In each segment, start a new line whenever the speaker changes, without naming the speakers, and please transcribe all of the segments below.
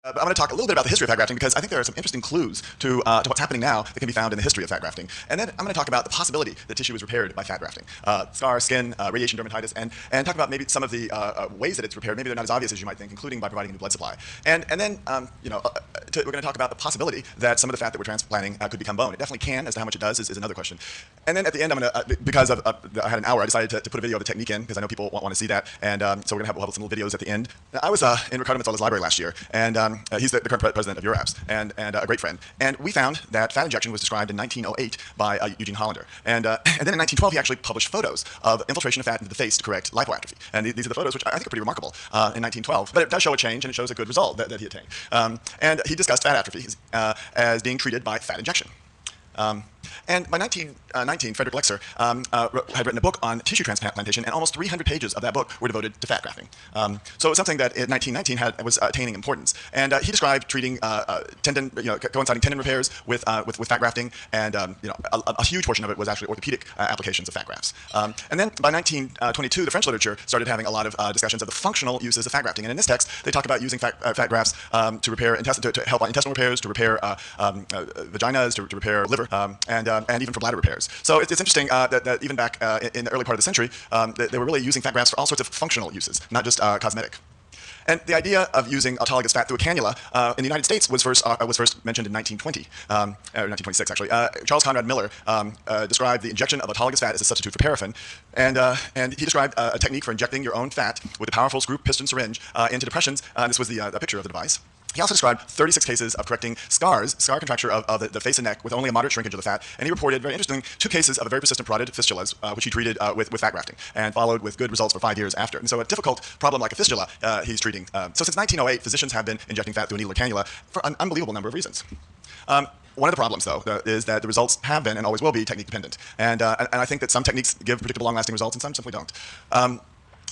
But I'm going to talk a little bit about the history of fat grafting because I think there are some interesting clues to what's happening now that can be found in the history of fat grafting. And then I'm going to talk about the possibility that tissue is repaired by fat grafting. Scars, skin, radiation, dermatitis, and talk about maybe some of the ways that it's repaired. Maybe they're not as obvious as you might think, including by providing a new blood supply. And then we're going to talk about the possibility that some of the fat that we're transplanting could become bone. It definitely can. As to how much it does is another question. And then at the end, I'm going to, because I had an hour, I decided to put a video of the technique in because I know people want to see that. And so we'll have some little videos at the end. Now, I was in Ricardo Mazzolla's library last year, and he's the current president of Eurapps and a great friend. And we found that fat injection was described in 1908 by Eugene Hollander. And then in 1912, he actually published photos of infiltration of fat into the face to correct lipoatrophy. And these are the photos, which I think are pretty remarkable in 1912. But it does show a change, and it shows a good result that he attained. And he discussed fat atrophy as being treated by fat injection. And by 1919, Frederick Lexer had written a book on tissue transplantation, and almost 300 pages of that book were devoted to fat grafting. So it was something that in 1919 was attaining importance. And he described treating coinciding tendon repairs with fat grafting, and a huge portion of it was actually orthopedic applications of fat grafts. And then by 1922, the French literature started having a lot of discussions of the functional uses of fat grafting. And in this text, they talk about using fat grafts to repair to help on intestinal repairs, to repair vaginas, to repair liver, and even for bladder repairs. So it's interesting that even back in the early part of the century, they were really using fat grafts for all sorts of functional uses, not just cosmetic. And the idea of using autologous fat through a cannula in the United States was first mentioned in 1920, or 1926 actually. Charles Conrad Miller described the injection of autologous fat as a substitute for paraffin, and he described a technique for injecting your own fat with a powerful screw piston syringe into depressions. This was the picture of the device. He also described 36 cases of correcting scar contracture of the face and neck with only a moderate shrinkage of the fat. And he reported, very interesting, 2 cases of a very persistent parotid fistulas, which he treated with fat grafting, and followed with good results for 5 years after. And so a difficult problem like a fistula he's treating. So since 1908, physicians have been injecting fat through a needle or cannula for an unbelievable number of reasons. One of the problems, though, is that the results have been and always will be technique dependent. And I think that some techniques give predictable long-lasting results and some simply don't.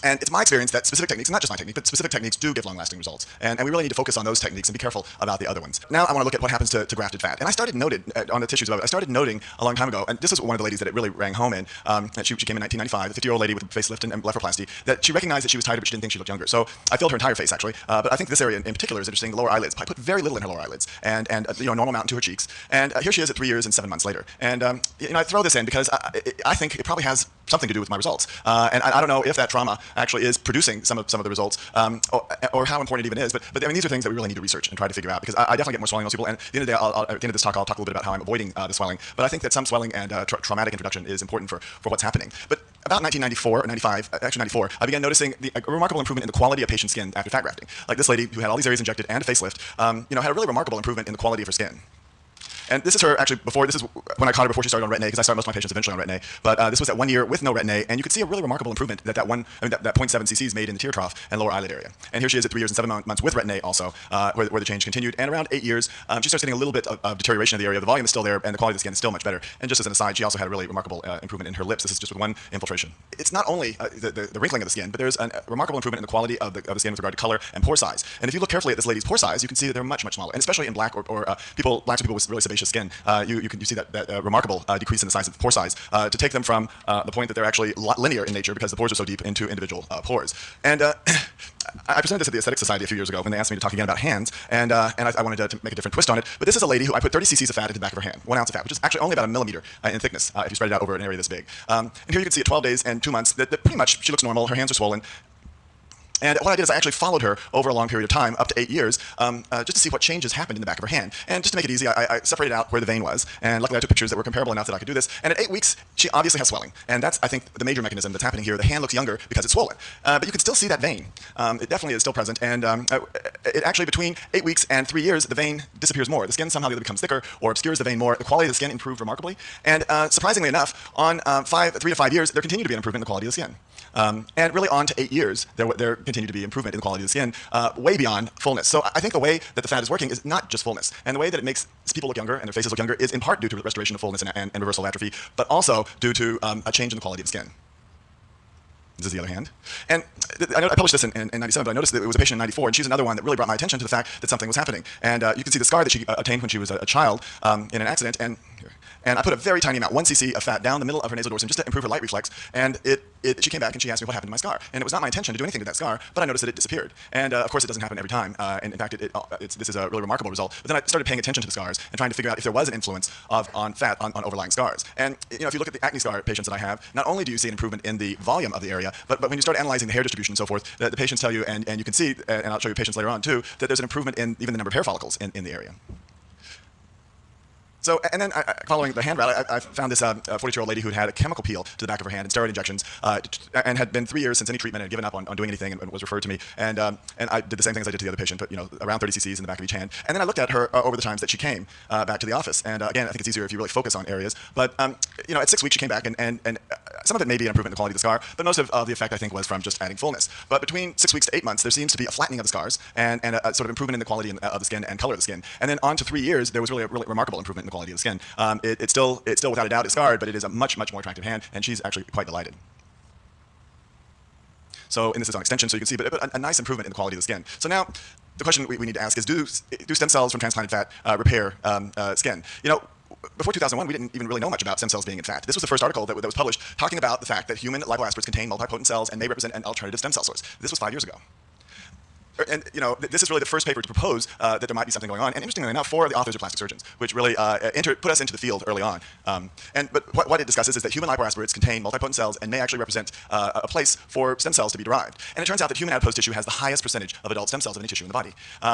And it's my experience that specific techniques, not just my technique, but specific techniques do give long-lasting results. And we really need to focus on those techniques and be careful about the other ones. Now I want to look at what happens to grafted fat. And I started noting on the tissues above it, I started noting a long time ago, and this was one of the ladies that it really rang home in, that she came in 1995, a 50-year-old lady with a facelift and blepharoplasty, that she recognized that she was tighter, but she didn't think she looked younger. So I filled her entire face, actually. But I think this area in particular is interesting, the lower eyelids. I put very little in her lower eyelids, and a normal amount into her cheeks. And here she is at 3 years and 7 months later. And I throw this in because I think it probably has something to do with my results. And I don't know if that trauma actually is producing some of the results, or how important it even is. But I mean, these are things that we really need to research and try to figure out, because I definitely get more swelling than most people. And at the end of the day, at the end of this talk, I'll talk a little bit about how I'm avoiding the swelling. But I think that some swelling and traumatic introduction is important for what's happening. But about 1994 or 95, actually 94, I began noticing a remarkable improvement in the quality of patient skin after fat grafting. Like this lady who had all these areas injected and a facelift, had a really remarkable improvement in the quality of her skin. And this is her actually before. This is when I caught her before she started on Retin-A, because I started most of my patients eventually on Retin-A. But this was at 1 year with no Retin-A, and you could see a really remarkable improvement that 0.7 cc's made in the tear trough and lower eyelid area. And here she is at 3 years and 7 months with Retin-A also, where the change continued. And around 8 years, she starts getting a little bit of deterioration of the area. The volume is still there, and the quality of the skin is still much better. And just as an aside, she also had a really remarkable improvement in her lips. This is just with one infiltration. It's not only the wrinkling of the skin, but there's a remarkable improvement in the quality of the skin with regard to color and pore size. And if you look carefully at this lady's pore size, you can see that they're much, much smaller. And especially in black blacks people with really sebaceous skin, you see that remarkable decrease in the size of the pore size to take them from the point that they're actually linear in nature because the pores are so deep into individual pores. And I presented this at the Aesthetic Society a few years ago when they asked me to talk again about hands, and I wanted to make a different twist on it. But this is a lady who I put 30 cc's of fat into the back of her hand, 1 ounce of fat, which is actually only about a millimeter in thickness if you spread it out over an area this big. And here you can see at 12 days and 2 months that pretty much she looks normal. Her hands are swollen. And what I did is I actually followed her over a long period of time, up to 8 years, just to see what changes happened in the back of her hand. And just to make it easy, I separated out where the vein was. And luckily I took pictures that were comparable enough that I could do this. And at 8 weeks, she obviously has swelling. And that's, I think, the major mechanism that's happening here. The hand looks younger because it's swollen. But you can still see that vein. It definitely is still present. And it actually, between 8 weeks and 3 years, the vein disappears more. The skin somehow either becomes thicker or obscures the vein more. The quality of the skin improved remarkably. And surprisingly enough, on 3 to 5 years, there continued to be an improvement in the quality of the skin. And really on to 8 years, there continued to be improvement in the quality of the skin, way beyond fullness. So I think the way that the fat is working is not just fullness. And the way that it makes people look younger and their faces look younger is in part due to restoration of fullness and reversal of atrophy, but also due to a change in the quality of the skin. This is the other hand. And I published this in 97, but I noticed that it was a patient in 94, and she's another one that really brought my attention to the fact that something was happening. And you can see the scar that she attained when she was a child in an accident. And And I put a very tiny amount, 1 cc of fat down the middle of her nasal dorsum just to improve her light reflex. And she came back and she asked me what happened to my scar. And it was not my intention to do anything to that scar, but I noticed that it disappeared. And of course, it doesn't happen every time. And in fact, this is a really remarkable result. But then I started paying attention to the scars and trying to figure out if there was an influence on fat on overlying scars. And if you look at the acne scar patients that I have, not only do you see an improvement in the volume of the area, but when you start analyzing the hair distribution and so forth, the patients tell you, and you can see, and I'll show you patients later on too, that there's an improvement in even the number of hair follicles in the area. So, and then following the hand route, I found this 42-year-old lady who had a chemical peel to the back of her hand and steroid injections, and had been 3 years since any treatment and had given up on doing anything and was referred to me. And I did the same thing as I did to the other patient, but around 30 cc's in the back of each hand. And then I looked at her over the times that she came back to the office. And again, I think it's easier if you really focus on areas. But at 6 weeks she came back, and some of it may be an improvement in the quality of the scar, but most of the effect I think was from just adding fullness. But between 6 weeks to 8 months, there seems to be a flattening of the scars and a sort of improvement in the quality of the skin and color of the skin. And then on to 3 years, there was really a really remarkable improvement in the quality of the skin. It's still without a doubt it's scarred, but it is a much more attractive hand, and she's actually quite delighted. So, and this is on extension, so you can see, but a nice improvement in the quality of the skin. So now, the question we need to ask is, do stem cells from transplanted fat repair skin? Before 2001, we didn't even really know much about stem cells being in fat. This was the first article that was published talking about the fact that human lipoaspirates contain multipotent cells and may represent an alternative stem cell source. This was 5 years ago. And this is really the first paper to propose that there might be something going on. And interestingly enough, 4 of the authors are plastic surgeons, which really put us into the field early on. But what it discusses is that human lipoaspirates contain multipotent cells and may actually represent a place for stem cells to be derived. And it turns out that human adipose tissue has the highest percentage of adult stem cells of any tissue in the body,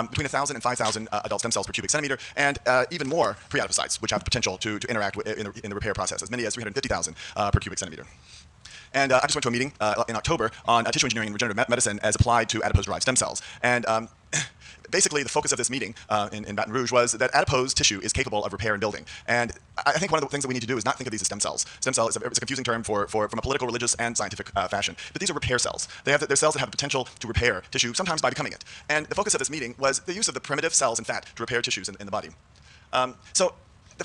between 1,000 and 5,000 adult stem cells per cubic centimeter, and even more pre-adipocytes, which have the potential to interact in the repair process, as many as 350,000 per cubic centimeter. And I just went to a meeting in October on tissue engineering and regenerative medicine as applied to adipose-derived stem cells. And basically, the focus of this meeting in Baton Rouge was that adipose tissue is capable of repair and building. And I think one of the things that we need to do is not think of these as stem cells. Stem cell is a confusing term from a political, religious, and scientific fashion. But these are repair cells. They're cells that have the potential to repair tissue, sometimes by becoming it. And the focus of this meeting was the use of the primitive cells and fat to repair tissues in the body.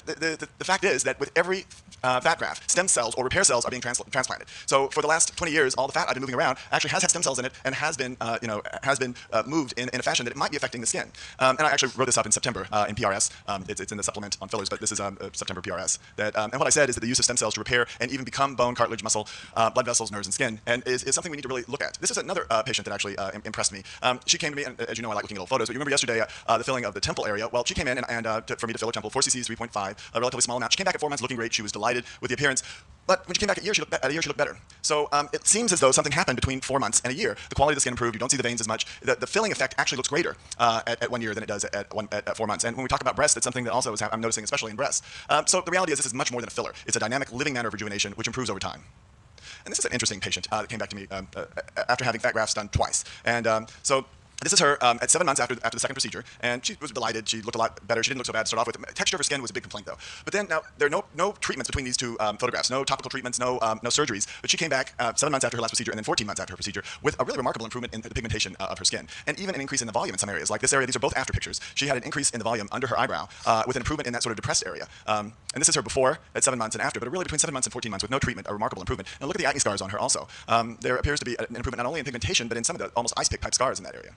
The fact is that with every fat graft, stem cells or repair cells are being transplanted. So for the last 20 years, all the fat I've been moving around actually has had stem cells in it and has been moved in a fashion that it might be affecting the skin. And I actually wrote this up in September in PRS. It's in the supplement on fillers, but this is September PRS. And what I said is that the use of stem cells to repair and even become bone, cartilage, muscle, blood vessels, nerves, and skin, and is something we need to really look at. This is another patient that actually impressed me. She came to me, and as you know, I like looking at old photos. But you remember yesterday the filling of the temple area? Well, she came in for me to fill her temple, 4 cc's, 3.5. A relatively small amount. She came back at 4 months looking great. She was delighted with the appearance. But when she came back at a year, she looked better. So it seems as though something happened between 4 months and a year. The quality of the skin improved. You don't see the veins as much. The filling effect actually looks greater at 1 year than it does at 4 months. And when we talk about breast, it's something that also I'm noticing, especially in breasts. So the reality is this is much more than a filler. It's a dynamic, living manner of rejuvenation, which improves over time. And this is an interesting patient that came back to me after having fat grafts done twice. And this is her at 7 months after the second procedure, and she was delighted. She looked a lot better. She didn't look so bad to start off with. The texture of her skin was a big complaint, though. But then now there are no treatments between these two photographs, no topical treatments, no surgeries. But she came back 7 months after her last procedure and then 14 months after her procedure with a really remarkable improvement in the pigmentation of her skin, and even an increase in the volume in some areas. Like this area, these are both after pictures. She had an increase in the volume under her eyebrow with an improvement in that sort of depressed area. And this is her before at 7 months and after, but really between 7 months and 14 months with no treatment, a remarkable improvement. And look at the acne scars on her also. There appears to be an improvement not only in pigmentation, but in some of the almost ice pick type scars in that area.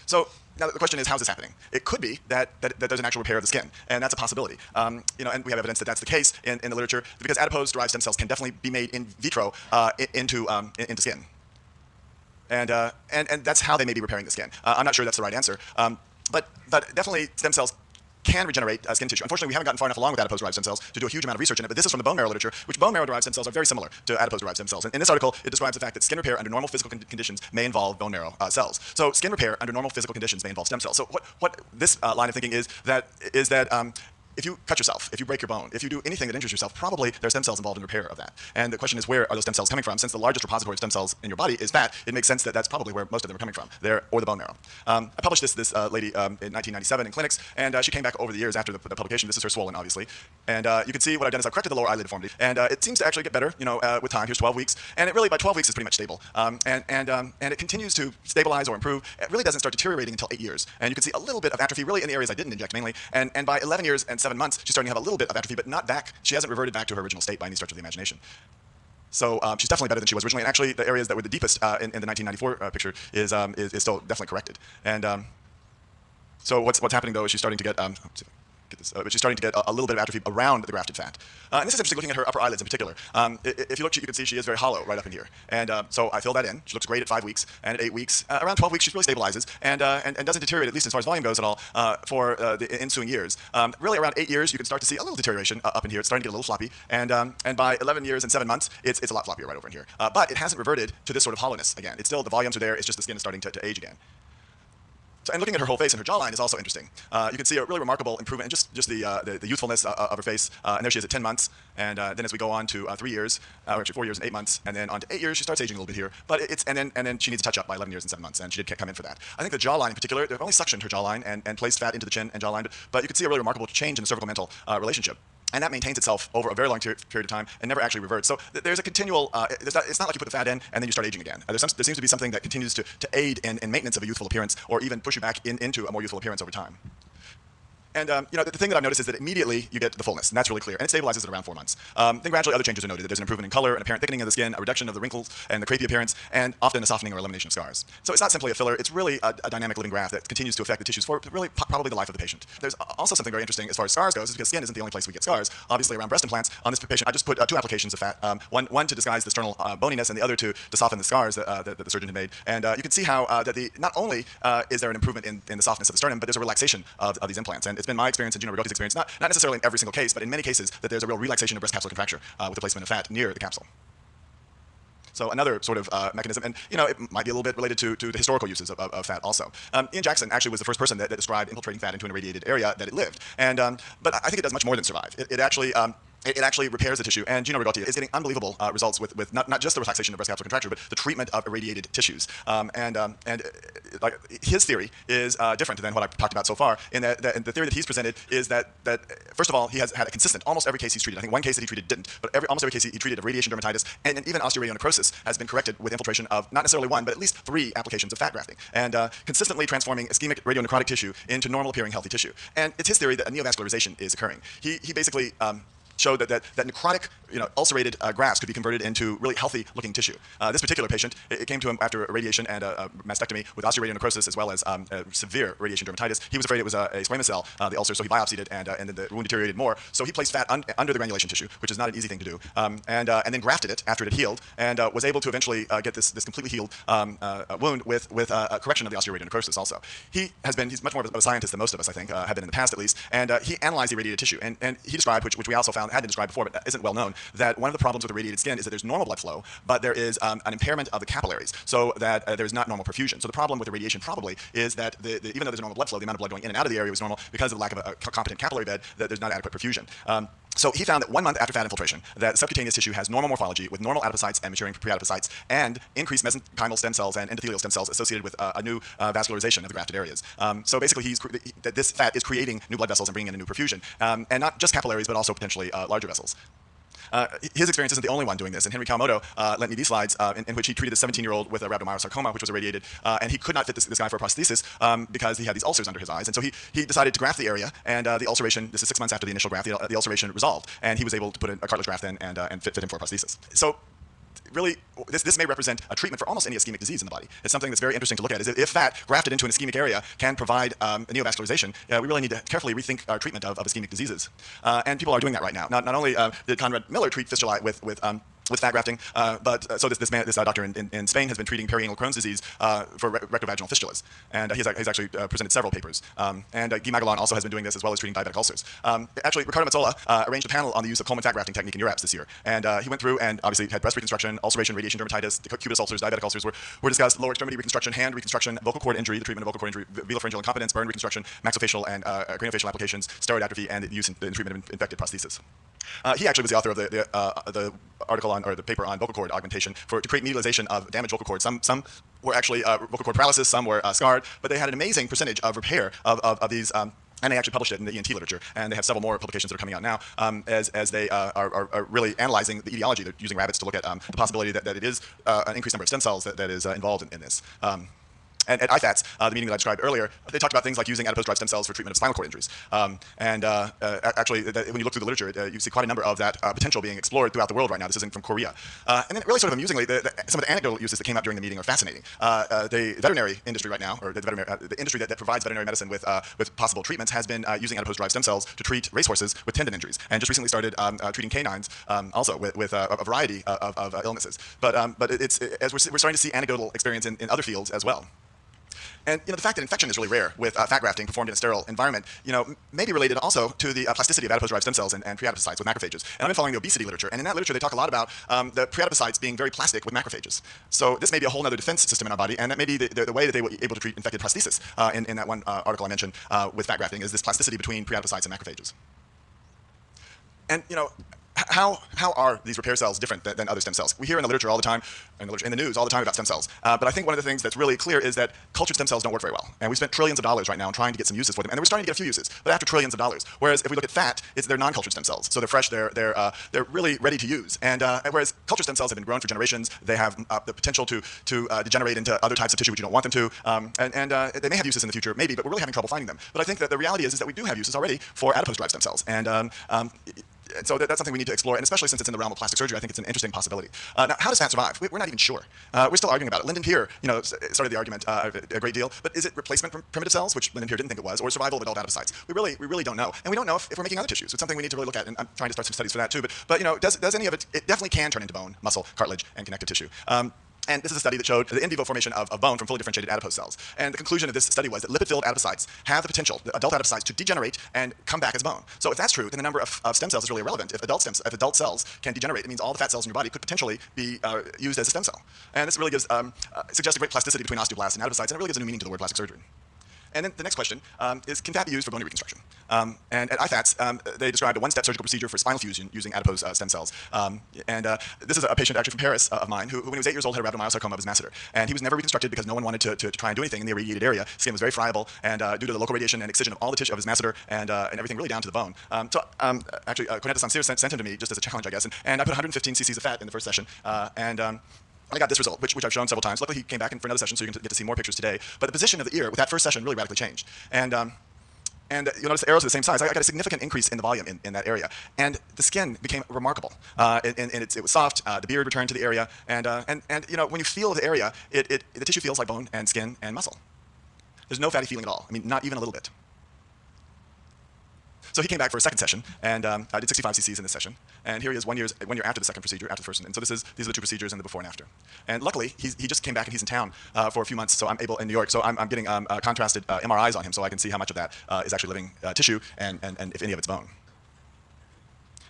So now the question is, how is this happening? It could be that there's an actual repair of the skin, and that's a possibility. And we have evidence that that's the case in the literature, because adipose-derived stem cells can definitely be made in vitro into skin. And that's how they may be repairing the skin. I'm not sure that's the right answer, but definitely stem cells can regenerate skin tissue. Unfortunately, we haven't gotten far enough along with adipose-derived stem cells to do a huge amount of research in it, but this is from the bone marrow literature, which bone marrow-derived stem cells are very similar to adipose-derived stem cells. And in this article, it describes the fact that skin repair under normal physical conditions may involve bone marrow cells. So skin repair under normal physical conditions may involve stem cells. So what this line of thinking is that if you cut yourself, if you break your bone, if you do anything that injures yourself, probably there are stem cells involved in repair of that. And the question is, where are those stem cells coming from? Since the largest repository of stem cells in your body is fat, it makes sense that that's probably where most of them are coming from, there or the bone marrow. I published this lady in 1997 in clinics, and she came back over the years after the publication. This is her swollen, obviously. And you can see what I've done is I've corrected the lower eyelid deformity, and it seems to actually get better, with time. Here's 12 weeks, and it really by 12 weeks is pretty much stable. And it continues to stabilize or improve. It really doesn't start deteriorating until 8 years, and you can see a little bit of atrophy really in the areas I didn't inject mainly. And by 11 years and 7 months, she's starting to have a little bit of atrophy, but not back. She hasn't reverted back to her original state by any stretch of the imagination. So she's definitely better than she was originally. And actually, the areas that were the deepest in the 1994 picture is still definitely corrected. And so what's happening though is she's starting to get get this, but she's starting to get a little bit of atrophy around the grafted fat. And this is interesting looking at her upper eyelids in particular. If you look, you can see she is very hollow right up in here. And so I fill that in. She looks great at 5 weeks. And at 8 weeks, around 12 weeks, she really stabilizes and doesn't deteriorate, at least as far as volume goes at all, for the ensuing years. Really, around 8 years, you can start to see a little deterioration up in here. It's starting to get a little floppy. And by 11 years and 7 months, it's a lot floppier right over in here. But it hasn't reverted to this sort of hollowness again. It's still, the volumes are there. It's just the skin is starting to age again. So, and looking at her whole face and her jawline is also interesting. You can see a really remarkable improvement in just the youthfulness of her face. And there she is at 10 months. And then as we go on to 3 years, or actually 4 years and 8 months, and then on to 8 years, she starts aging a little bit here. But and then she needs a touch up by 11 years and 7 months, and she did come in for that. I think the jawline in particular, they've only suctioned her jawline and placed fat into the chin and jawline, but you can see a really remarkable change in the cervical-mental relationship. And that maintains itself over a very long period of time and never actually reverts. So there's a continual, it's not like you put the fat in and then you start aging again. There seems to be something that continues to aid in maintenance of a youthful appearance, or even push you back into a more youthful appearance over time. And the thing that I've noticed is that immediately you get the fullness, and that's really clear. And it stabilizes at around 4 months. Then gradually other changes are noted. There's an improvement in color, an apparent thickening of the skin, a reduction of the wrinkles and the crepey appearance, and often a softening or elimination of scars. So it's not simply a filler. It's really a dynamic living graft that continues to affect the tissues for really probably the life of the patient. There's also something very interesting as far as scars goes, is because skin isn't the only place we get scars. Obviously around breast implants, on this patient, I just put 2 applications of fat, one to disguise the sternal boniness and the other to soften the scars that the surgeon had made. And you can see how that not only is there an improvement in the softness of the sternum, but there's a relaxation of these implants. And it's been my experience and Gino Rigoti's experience, not necessarily in every single case, but in many cases, that there's a real relaxation of breast capsular contracture with the placement of fat near the capsule. So another sort of mechanism, and it might be a little bit related to the historical uses of fat also. Ian Jackson actually was the first person that described infiltrating fat into an irradiated area that it lived. And but I think it does much more than survive. It actually repairs the tissue, and Gino Rigotti is getting unbelievable results with not just the relaxation of breast capsular contracture, but the treatment of irradiated tissues. Like his theory is different than what I've talked about so far. In that the theory that he's presented is that first of all, he has had a consistent, almost every case he's treated. I think one case that he treated didn't, but almost every case he treated of radiation dermatitis and even osteoradionecrosis has been corrected with infiltration of not necessarily 1, but at least 3 applications of fat grafting, and consistently transforming ischemic radionecrotic tissue into normal-appearing healthy tissue. And it's his theory that a neovascularization is occurring. He basically showed that necrotic, ulcerated grafts could be converted into really healthy-looking tissue. This particular patient, it came to him after radiation and a mastectomy with osteoradionecrosis as well as severe radiation dermatitis. He was afraid it was a squamous cell, the ulcer, so he biopsied it, and then the wound deteriorated more. So he placed fat under the granulation tissue, which is not an easy thing to do, and then grafted it after it had healed, and was able to eventually get this completely healed wound with a correction of the osteoradionecrosis also. He's much more of a scientist than most of us, I think, have been in the past at least, and he analyzed the irradiated tissue, and he described, which we also found had been described before, but isn't well known, that one of the problems with irradiated skin is that there's normal blood flow, but there is an impairment of the capillaries, so that there's not normal perfusion. So the problem with irradiation probably is that even though there's normal blood flow, the amount of blood going in and out of the area was normal because of the lack of a competent capillary bed, that there's not adequate perfusion. So he found that 1 month after fat infiltration, that subcutaneous tissue has normal morphology with normal adipocytes and maturing preadipocytes, and increased mesenchymal stem cells and endothelial stem cells associated with a new vascularization of the grafted areas. So basically, this fat is creating new blood vessels and bringing in a new perfusion, and not just capillaries, but also potentially larger vessels. His experience isn't the only one doing this, and Henry Kawamoto lent me these slides in which he treated a 17-year-old with a rhabdomyosarcoma, which was irradiated, and he could not fit this guy for a prosthesis because he had these ulcers under his eyes, and so he decided to graft the area, and the ulceration, this is 6 months after the initial graft, the ulceration resolved, and he was able to put a cartilage graft in and fit him for a prosthesis. So really, this may represent a treatment for almost any ischemic disease in the body. It's something that's very interesting to look at. Is if fat grafted into an ischemic area can provide a neovascularization, we really need to carefully rethink our treatment of ischemic diseases. And people are doing that right now. Not only did Conrad Miller treat fistulae with fat grafting, but so this doctor in Spain has been treating perianal Crohn's disease for rectovaginal fistulas, and he's actually presented several papers. And Guy Magalon also has been doing this as well as treating diabetic ulcers. Actually, Ricardo Mazzola arranged a panel on the use of Coleman fat grafting technique in Europe this year, and he went through and obviously had breast reconstruction, ulceration, radiation dermatitis, cubitus ulcers, diabetic ulcers were discussed, lower extremity reconstruction, hand reconstruction, vocal cord injury, the treatment of vocal cord injury, velopharyngeal incompetence, burn reconstruction, maxillofacial and craniofacial applications, steroid atrophy, and the use in treatment of infected prosthesis. He actually was the author of the article or the paper on vocal cord augmentation to create medialization of damaged vocal cords. Some were actually vocal cord paralysis, some were scarred, but they had an amazing percentage of repair of these. And they actually published it in the ENT literature, and they have several more publications that are coming out now as they are really analyzing the etiology. They're using rabbits to look at the possibility that it is an increased number of stem cells that is involved in this. And at IFATS, the meeting that I described earlier, they talked about things like using adipose-derived stem cells for treatment of spinal cord injuries. Actually, when you look through the literature, you see quite a number of that potential being explored throughout the world right now. This isn't from Korea. And then really sort of amusingly, some of the anecdotal uses that came up during the meeting are fascinating. The veterinary industry right now, or the industry that provides veterinary medicine with possible treatments, has been using adipose-derived stem cells to treat racehorses with tendon injuries, and just recently started treating canines also with a variety of illnesses. But as we're starting to see anecdotal experience in other fields as well. And the fact that infection is really rare with fat grafting performed in a sterile environment, may be related also to the plasticity of adipose-derived stem cells and preadipocytes with macrophages. And I've been following the obesity literature, and in that literature they talk a lot about the preadipocytes being very plastic with macrophages. So this may be a whole other defense system in our body, and that may be the way that they were able to treat infected prosthesis in that one article I mentioned with fat grafting, is this plasticity between preadipocytes and macrophages. And how are these repair cells different than other stem cells? We hear in the literature all the time, in the news all the time about stem cells. But I think one of the things that's really clear is that cultured stem cells don't work very well. And we spent trillions of dollars right now trying to get some uses for them. And we're starting to get a few uses, but after trillions of dollars. Whereas if we look at fat, they're non-cultured stem cells. So they're fresh, they're really ready to use. And whereas cultured stem cells have been grown for generations, they have the potential to degenerate into other types of tissue which you don't want them to. They may have uses in the future, maybe, but we're really having trouble finding them. But I think that the reality is that we do have uses already for adipose-derived stem cells. So that's something we need to explore, and especially since it's in the realm of plastic surgery, I think it's an interesting possibility. Now, how does fat survive? We're not even sure. We're still arguing about it. Lyndon Peer, started the argument a great deal, but is it replacement from primitive cells, which Lyndon Peer didn't think it was, or survival of adult adipocytes? We really don't know, and we don't know if we're making other tissues. It's something we need to really look at, and I'm trying to start some studies for that too. But does any of it? It definitely can turn into bone, muscle, cartilage, and connective tissue. And this is a study that showed the in vivo formation of bone from fully differentiated adipose cells. And the conclusion of this study was that lipid-filled adipocytes have the potential, the adult adipocytes, to degenerate and come back as bone. So if that's true, then the number of stem cells is really irrelevant. If adult cells can degenerate, it means all the fat cells in your body could potentially be used as a stem cell. And this really gives suggests a great plasticity between osteoblasts and adipocytes, and it really gives a new meaning to the word plastic surgery. And then the next question is, can fat be used for bone reconstruction? And at IFATS, they described a one-step surgical procedure for spinal fusion using adipose stem cells. This is a patient actually from Paris of mine who, when he was 8 years old, had a rhabdomyosarcoma of his masseter. And he was never reconstructed because no one wanted to try and do anything in the irradiated area. His skin was very friable, and due to the local radiation and excision of all the tissue of his masseter and everything really down to the bone. Actually, Cornetta Sansir sent him to me just as a challenge, I guess. And I put 115 cc's of fat in the first session. I got this result, which I've shown several times. Luckily, he came back in for another session, so you can get to see more pictures today. But the position of the ear with that first session really radically changed. And you'll notice the arrows are the same size. I got a significant increase in the volume in that area. And the skin became remarkable. It was soft. The beard returned to the area. And when you feel the area, the tissue feels like bone and skin and muscle. There's no fatty feeling at all. I mean, not even a little bit. So he came back for a second session, and I did 65 cc's in this session. And here he is 1 year after the second procedure, after the first one. And so these are the two procedures and the before and after. And luckily, he just came back and he's in town for a few months, so I'm able in New York. So I'm getting contrasted MRIs on him, so I can see how much of that is actually living tissue and if any of it's bone.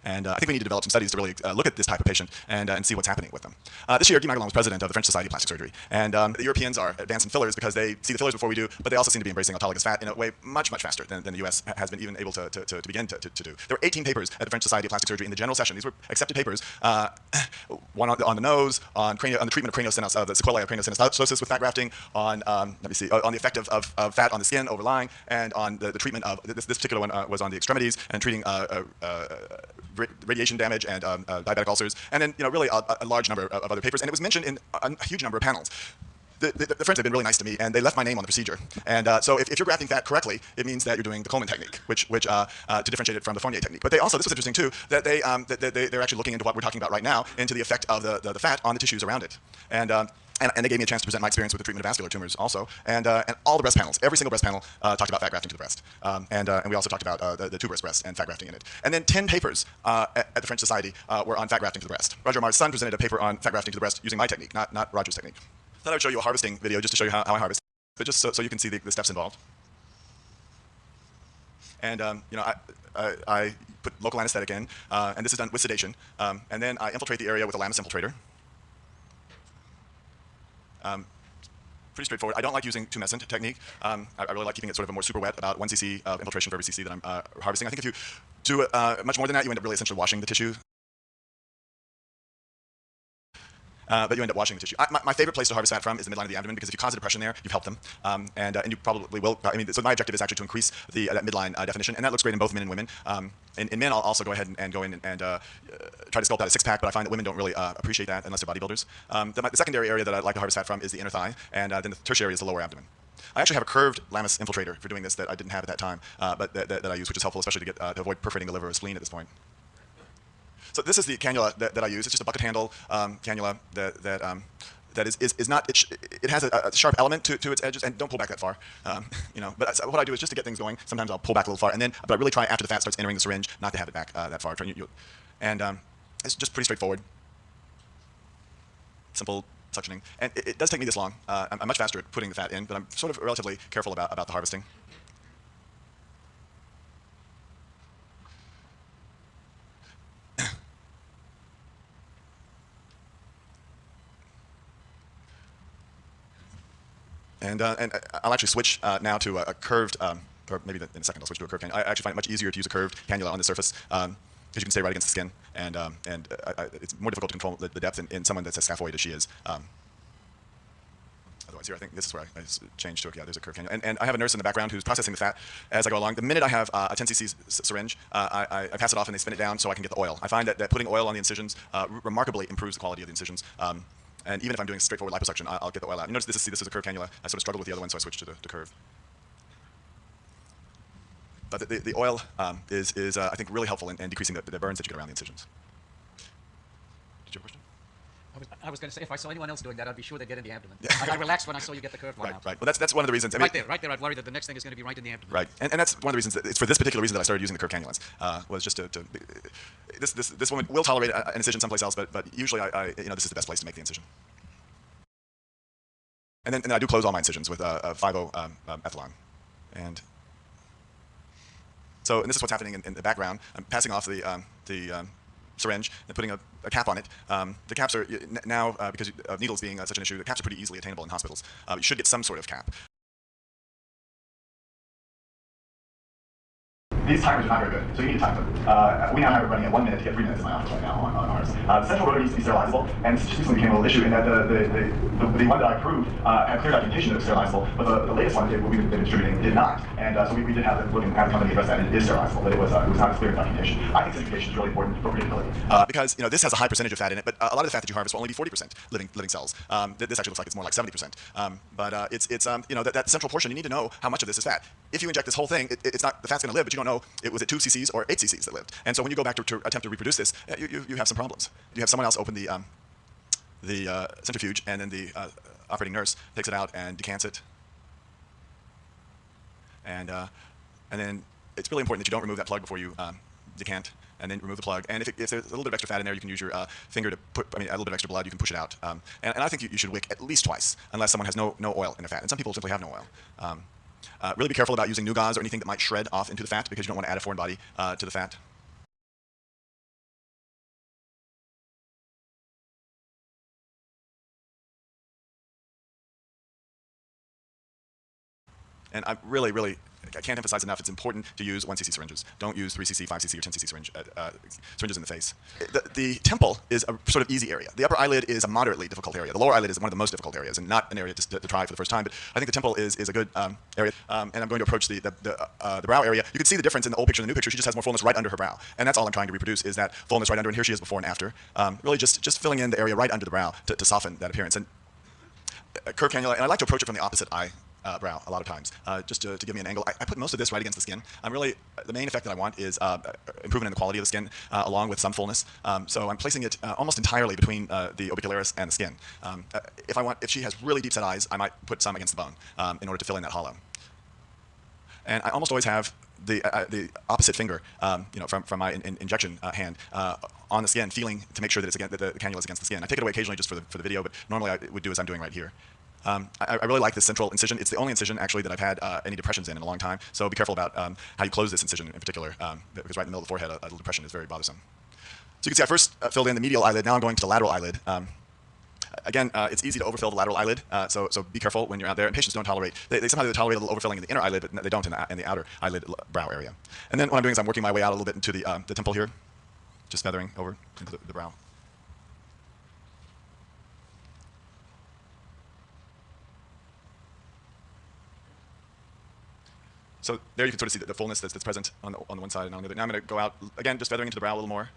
And I think we need to develop some studies to really look at this type of patient and see what's happening with them. This year, Guy Magalon was president of the French Society of Plastic Surgery. And the Europeans are advanced in fillers because they see the fillers before we do, but they also seem to be embracing autologous fat in a way much faster than the US has been even able to begin to do. There were 18 papers at the French Society of Plastic Surgery in the general session. These were accepted papers, one on the nose, on the treatment of the sequelae of craniosynostosis with fat grafting, on the effect of fat on the skin overlying, and on the treatment of, this particular one was on the extremities and treating radiation damage and diabetic ulcers, and then really a large number of other papers, and it was mentioned in a huge number of panels. The French have been really nice to me, and they left my name on the procedure. And so if you're grafting fat correctly, it means that you're doing the Coleman technique, which to differentiate it from the Fournier technique. But they also, this was interesting too, that they're actually looking into what we're talking about right now, into the effect of the fat on the tissues around it. And they gave me a chance to present my experience with the treatment of vascular tumors also. And all the breast panels, every single breast panel talked about fat grafting to the breast. And we also talked about the tuberous breast and fat grafting in it. And then 10 papers at the French Society were on fat grafting to the breast. Roger Amar's son presented a paper on fat grafting to the breast using my technique, not Roger's technique. I thought I would show you a harvesting video just to show you how I harvest, but just so you can see the steps involved. And I put local anesthetic in, and this is done with sedation. And then I infiltrate the area with a Lamis infiltrator. Pretty straightforward. I don't like using tumescent technique. I really like keeping it sort of a more super wet, about 1 cc of infiltration for every cc that I'm harvesting. I think if you do much more than that, you end up really essentially washing the tissue. but you end up washing the tissue. My favorite place to harvest fat from is the midline of the abdomen, because if you cause a depression there, you've helped them, and you probably will. I mean, so my objective is actually to increase that midline definition, and that looks great in both men and women. In men, I'll also go ahead and go in and try to sculpt out a six-pack, but I find that women don't really appreciate that unless they're bodybuilders. The secondary area that I like to harvest fat from is the inner thigh, and then the tertiary is the lower abdomen. I actually have a curved Lamus infiltrator for doing this that I didn't have at that time, but that I use, which is helpful, especially to avoid perforating the liver or spleen at this point. So this is the cannula that I use. It's just a bucket handle cannula that is not, it has a sharp element to its edges, and don't pull back that far, But what I do is just to get things going, sometimes I'll pull back a little far, but I really try after the fat starts entering the syringe not to have it back that far. It's just pretty straightforward, simple suctioning, and it does take me this long. I'm much faster at putting the fat in, but I'm sort of relatively careful about the harvesting. And I'll actually switch now to a curved, or maybe in a second I'll switch to a curved cannula. I actually find it much easier to use a curved cannula on the surface, because you can stay right against the skin, and it's more difficult to control the depth in someone that's as scaphoid as she is. Otherwise, here I think this is where I changed to it. Yeah, there's a curved cannula, and I have a nurse in the background who's processing the fat as I go along. The minute I have a 10 cc syringe, I pass it off and they spin it down so I can get the oil. I find that putting oil on the incisions remarkably improves the quality of the incisions. And even if I'm doing straightforward liposuction, I'll get the oil out. You notice this is a curved cannula. I sort of struggled with the other one, so I switched to the curve. But the oil is I think, really helpful in decreasing the burns that you get around the incisions. Did you have a question?
I was going to say, if I saw anyone else doing that, I'd be sure they'd get in the abdomen. I relaxed when I saw you get the curved one out.
Right. Well, that's one of the reasons. I mean,
right there, I'd worry that the next thing is going to be right in the abdomen.
Right, and that's one of the reasons. It's for this particular reason that I started using the curved cannulas. Was just this woman will tolerate an incision someplace else, but usually this is the best place to make the incision. And then I do close all my incisions with 5-0 ethylene. And this is what's happening in the background. I'm passing off the syringe and putting a cap on it. The caps are now, because of needles being such an issue, the caps are pretty easily attainable in hospitals. You should get some sort of cap. These timers are not very good, so you need to time them. We now have it running at 1 minute to get 3 minutes in my office right now on ours. The central rotor needs to be sterilizable, and this just recently became a little issue in that the one that I approved had clear documentation that it was sterilizable, but the latest one that we've been distributing did not. And so we did have to look at the company address that it is sterilizable, but it was not as clear in documentation. I think certification is really important for predictability. Because this has a high percentage of fat in it, but a lot of the fat that you harvest will only be 40% living cells. This actually looks like it's more like 70%. But it's that central portion, you need to know how much of this is fat. If you inject this whole thing, the fat's going to live, but you don't know was it 2 cc's or 8 cc's that lived. And so when you go back to attempt to reproduce this, you have some problems. You have someone else open the centrifuge, and then the operating nurse takes it out and decants it. And then it's really important that you don't remove that plug before you decant, and then remove the plug. And if there's a little bit of extra fat in there, you can use your finger to add a little bit of extra blood, you can push it out. And I think you should wick at least twice, unless someone has no oil in their fat. And some people simply have no oil. Really be careful about using new gauze or anything that might shred off into the fat, because you don't want to add a foreign body to the fat. And I can't emphasize enough, it's important to use 1 cc syringes. Don't use 3 cc, 5 cc, or 10 cc syringes in the face. The temple is a sort of easy area. The upper eyelid is a moderately difficult area. The lower eyelid is one of the most difficult areas, and not an area to try for the first time. But I think the temple is a good area. And I'm going to approach the brow area. You can see the difference in the old picture and the new picture. She just has more fullness right under her brow. And that's all I'm trying to reproduce, is that fullness right under. And here she is before and after. Really just filling in the area right under the brow to soften that appearance. And a curved cannula, and I like to approach it from the opposite eye brow a lot of times, just to give me an angle. I put most of this right against the skin. The main effect that I want is improvement in the quality of the skin, along with some fullness. So I'm placing it almost entirely between the orbicularis and the skin. If she has really deep set eyes, I might put some against the bone in order to fill in that hollow. And I almost always have the opposite finger, from my injection hand on the skin, feeling to make sure that the cannula is against the skin. I take it away occasionally just for the video, but normally I would do as I'm doing right here. I really like this central incision. It's the only incision, actually, that I've had any depressions in a long time. So be careful about how you close this incision in particular, because right in the middle of the forehead, a little depression is very bothersome. So you can see I first filled in the medial eyelid. Now I'm going to the lateral eyelid. Again, it's easy to overfill the lateral eyelid, so be careful when you're out there. And patients don't tolerate. They somehow tolerate a little overfilling in the inner eyelid, but they don't in the outer eyelid brow area. And then what I'm doing is I'm working my way out a little bit into the temple here, just feathering over into the brow. So there you can sort of see the fullness that's present on the one side and on the other. Now I'm going to go out, again, just feathering into the brow a little more.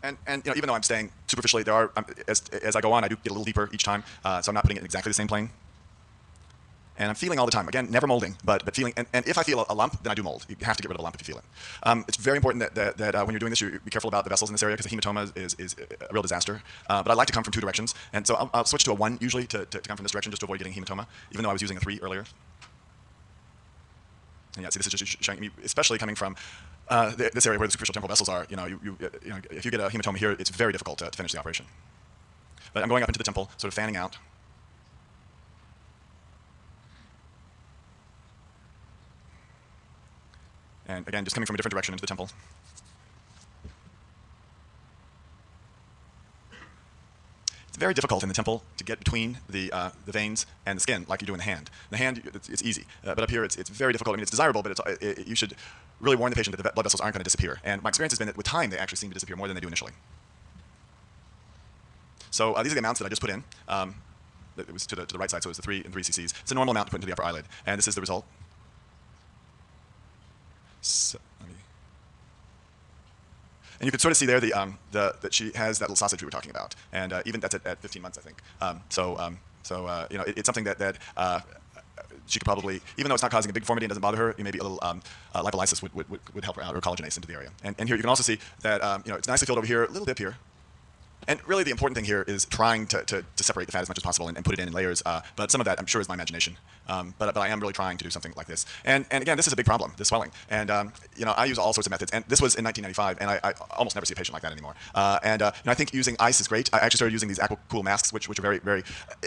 And you know, even though I'm staying superficially, there are, as I go on, I do get a little deeper each time, so I'm not putting it in exactly the same plane. And I'm feeling all the time. Again, never molding, but feeling. And if I feel a lump, then I do mold. You have to get rid of a lump if you feel it. It's very important that when you're doing this, you be careful about the vessels in this area because a hematoma is a real disaster. But I like to come from two directions, and so I'll switch to a 1 usually to come from this direction just to avoid getting hematoma, even though I was using a 3 earlier. And yeah, see, this is just showing me, especially coming from this area where the superficial temporal vessels are. You know, if you get a hematoma here, it's very difficult to finish the operation. But I'm going up into the temple, sort of fanning out. And again, just coming from a different direction into the temple. It's very difficult in the temple to get between the veins and the skin like you do in the hand. In the hand, it's easy, but up here it's very difficult. I mean, it's desirable, but you should really warn the patient that the blood vessels aren't going to disappear. And my experience has been that with time, they actually seem to disappear more than they do initially. So these are the amounts that I just put in. It was to the right side, so it was the 3 and 3 cc's. It's a normal amount to put into the upper eyelid, and this is the result. So, and you can sort of see there that she has that little sausage we were talking about, and even that's at 15 months, I think. You know, it's something that she could probably, even though it's not causing a big deformity and doesn't bother her, maybe a little lipolysis would help her out, or collagenase into the area. And here you can also see that you know, it's nicely filled over here, a little dip here. And really the important thing here is trying to separate the fat as much as possible and put it in layers. But some of that, I'm sure, is my imagination. But I am really trying to do something like this. And again, this is a big problem, this swelling. And you know, I use all sorts of methods. And this was in 1995, and I almost never see a patient like that anymore. You know, I think using ice is great. I actually started using these aqua-cool masks, which are very they're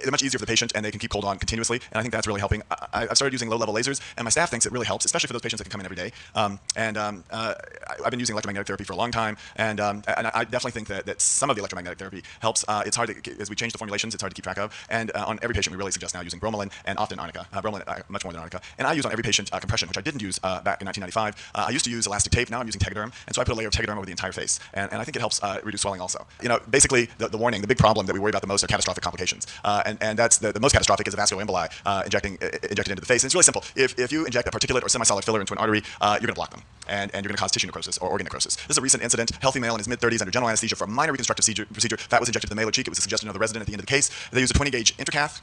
much easier for the patient, and they can keep cold on continuously. And I think that's really helping. I've started using low-level lasers, and my staff thinks it really helps, especially for those patients that can come in every day. I've been using electromagnetic therapy for a long time, and I definitely think that some of the electromagnetic therapy helps. It's hard to, as we change the formulations, it's hard to keep track of. And on every patient, we really suggest now using bromelain and often arnica. Bromelain much more than arnica. And I use on every patient compression, which I didn't use back in 1995. I used to use elastic tape. Now I'm using Tegaderm, and so I put a layer of Tegaderm over the entire face. And I think it helps reduce swelling also. You know, basically the warning, the big problem that we worry about the most are catastrophic complications. And that's the most catastrophic is a vascular emboli injected into the face. And it's really simple. If you inject a particulate or semi-solid filler into an artery, you're going to block them, and you're going to cause tissue necrosis or organ necrosis. This is a recent incident. Healthy male in his mid-30s under general anesthesia for a minor reconstructive procedure. Fat was injected to the malar cheek. It was a suggestion of the resident at the end of the case. They used a 20-gauge intercath,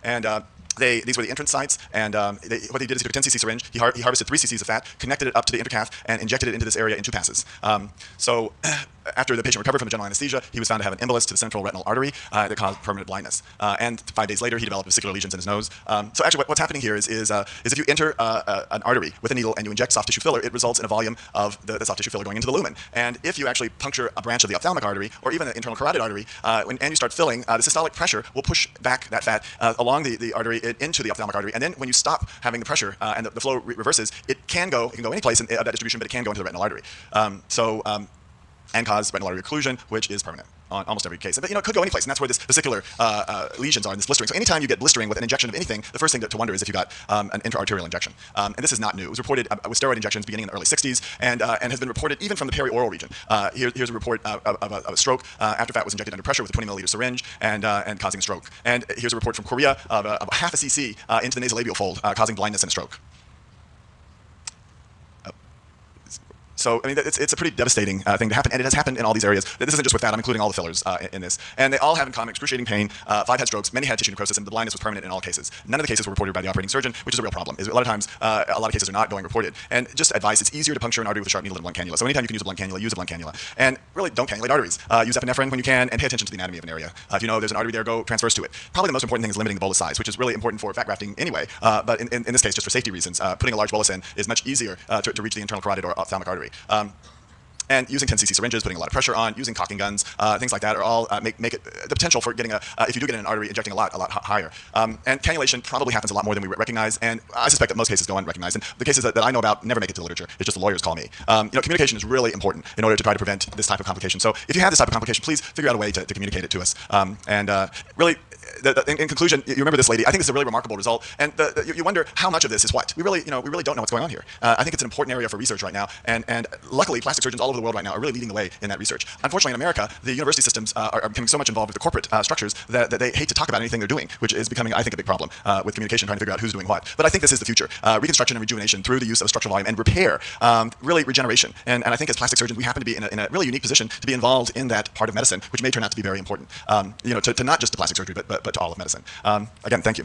and these were the entrance sites, and what they did is he took a 10 cc syringe, he harvested 3 cc's of fat, connected it up to the intercath, and injected it into this area in 2 passes. So after the patient recovered from the general anesthesia, he was found to have an embolus to the central retinal artery that caused permanent blindness. And 5 days later, he developed vesicular lesions in his nose. So actually what's happening here is if you enter an artery with a needle and you inject soft tissue filler, it results in a volume of the soft tissue filler going into the lumen. And if you actually puncture a branch of the ophthalmic artery, or even the internal carotid artery, and you start filling, the systolic pressure will push back that fat along the artery into the ophthalmic artery. And then when you stop having the pressure and the flow reverses, it can go any place in that distribution, but it can go into the retinal artery. And cause retinal artery occlusion, which is permanent on almost every case. But you know, it could go any place, and that's where this vesicular lesions are in this blistering. So anytime you get blistering with an injection of anything, the first thing to wonder is if you got an intraarterial injection. And this is not new. It was reported with steroid injections beginning in the early 60s, and has been reported even from the perioral region. Here's a report of a stroke after fat was injected under pressure with a 20 milliliter syringe and causing a stroke. And here's a report from Korea of half a cc into the nasolabial fold, causing blindness and a stroke. So, I mean, it's a pretty devastating thing to happen, and it has happened in all these areas. This isn't just with that, I'm including all the fillers in this. And they all have in common excruciating pain, 5 had strokes, many had tissue necrosis, and the blindness was permanent in all cases. None of the cases were reported by the operating surgeon, which is a real problem. A lot of times, a lot of cases are not going reported. And just advice, it's easier to puncture an artery with a sharp needle than a blunt cannula. So anytime you can use a blunt cannula, use a blunt cannula. And really, don't cannulate arteries. Use epinephrine when you can, and pay attention to the anatomy of an area. If you know there's an artery there, go transverse to it. Probably the most important thing is limiting the bolus size, which is really important for fat grafting anyway. But in this case, just for safety reasons, putting a large bolus in is much easier to reach the internal carotid or ophthalmic artery. And using 10 cc syringes, putting a lot of pressure on, using cocking guns, things like that are all make it the potential for getting if you do get in an artery, injecting a lot higher. And cannulation probably happens a lot more than we recognize, and I suspect that most cases go unrecognized. And the cases that I know about never make it to the literature. It's just the lawyers call me. You know, communication is really important in order to try to prevent this type of complication. So if you have this type of complication, please figure out a way to communicate it to us. Really, in conclusion, you remember this lady. I think this is a really remarkable result, and you wonder how much of this is what. We really don't know what's going on here. I think it's an important area for research right now, and luckily, plastic surgeons all over the the world right now are really leading the way in that research. Unfortunately, in America, the university systems are becoming so much involved with the corporate structures that they hate to talk about anything they're doing, which is becoming, I think, a big problem with communication, trying to figure out who's doing what. But I think this is the future. Reconstruction and rejuvenation through the use of structural volume and repair, really regeneration. And I think as plastic surgeons, we happen to be in a really unique position to be involved in that part of medicine, which may turn out to be very important, to not just to plastic surgery, but to all of medicine. Again, thank you.